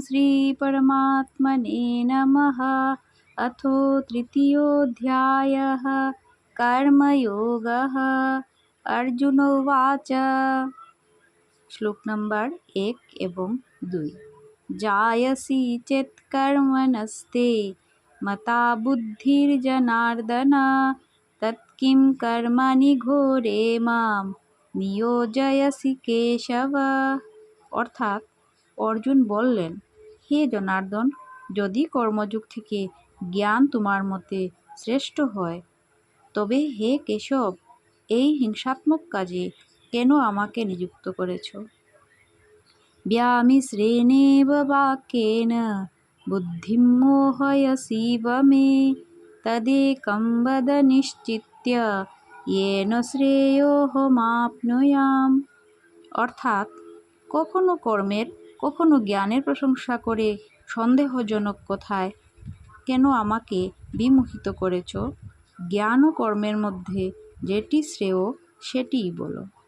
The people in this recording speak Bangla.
श्रीपरमात्मने नमः। अथो तृतीयोऽध्यायः कर्मयोगः। अर्जुन उवाच। श्लोक नम्बर 1 एवं 2। जायसि चेत् कर्मणस्ते मता बुद्धिर्जनार्दन तत्किं कर्मणि घोरे मां নিয়োজয়সি কেশব। অর্থাৎ অর্জুন বললেন, হে জনার্দন, যদি কর্মযোগ থেকে জ্ঞান তোমার মতে শ্রেষ্ঠ হয়, তবে হে কেশব, এই হিংসাত্মক কাজে কেন আমাকে নিযুক্ত করেছ? ব্যামিশ্রেণেব বাক্যেন বুদ্ধিম মোহয়সীব মে তদেকং বদ নিশ্চিত্য येन শ্রেয়োহমাপ্নুয়াম। অর্থাৎ কখনো কর্মের কখনো জ্ঞানের প্রশংসা করে সন্দেহজনক কথায় কেন আমাকে বিমোহিত করেছ? জ্ঞান ও কর্মের মধ্যে যেটি শ্রেয় সেটিই বলো।